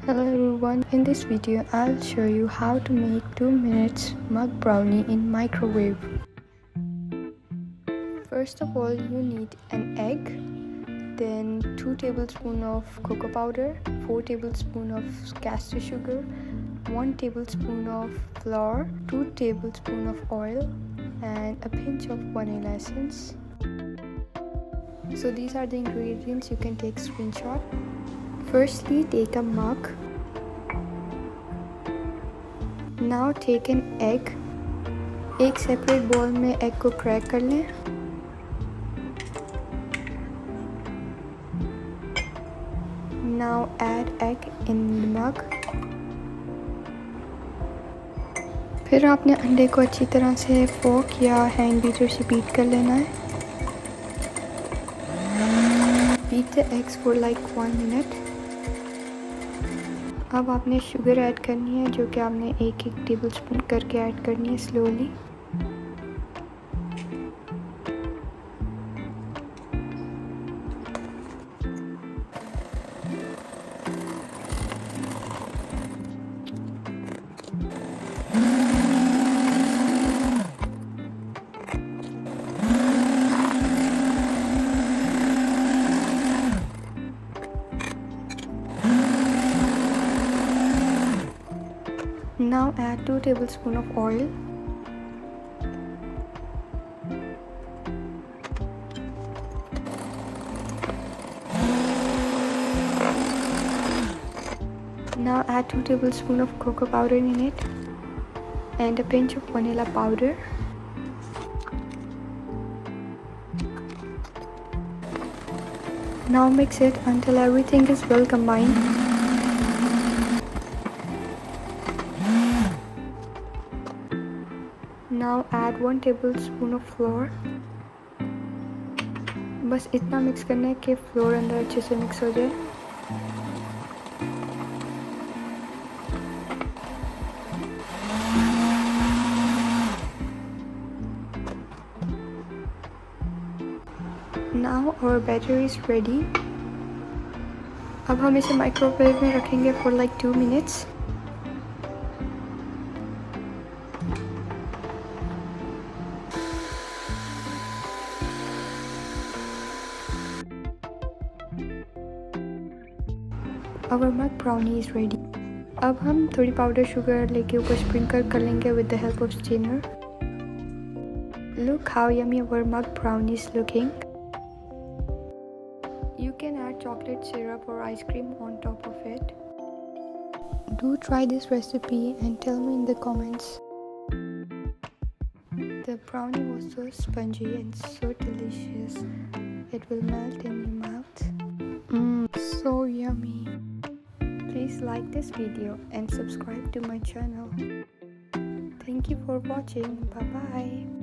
Hello everyone, in this video I'll show you how to make 2 minutes mug brownie in microwave. First of all, you need an egg, then 2 tablespoons of cocoa powder, 4 tablespoons of castor sugar, 1 tablespoon of flour, 2 tablespoons of oil and a pinch of vanilla essence. So these are the ingredients. You can take screenshot. Firstly, take a mug. Now take an egg. एक separate ball में egg को crack कर लें. Now add egg in the mug. फिर आपने अंडे को अच्छी तरह से फोक या हैंड बीटर से बीट कर लेना है. Beat the eggs for like 1 minute. अब आपने शुगर ऐड करनी है, जो कि आपने एक टेबल स्पून करके ऐड करनी है slowly. Now add 2 tablespoons of oil. Now add 2 tablespoons of cocoa powder in it and a pinch of vanilla powder. Now mix it until everything is well combined. Now add 1 tablespoon of flour. बस इतना mix करना है कि floor अंदर अच्छे से mix हो जाए. Now our batter is ready. अब हम इसे माइक्रोवेव में रखेंगे for like 2 minutes. Our mug brownie is ready. अब हम थोड़ी पाउडर शुगर लेके ऊपर स्प्रिंकल कर लेंगे with the help of strainer. Look how yummy our mug brownie is looking. You can add chocolate syrup or ice cream on top of it. Do try this recipe and tell me in the comments. The brownie was so spongy and so delicious. It will melt in your mouth. So yummy. Please like this video and subscribe to my channel. Thank you for watching. Bye bye.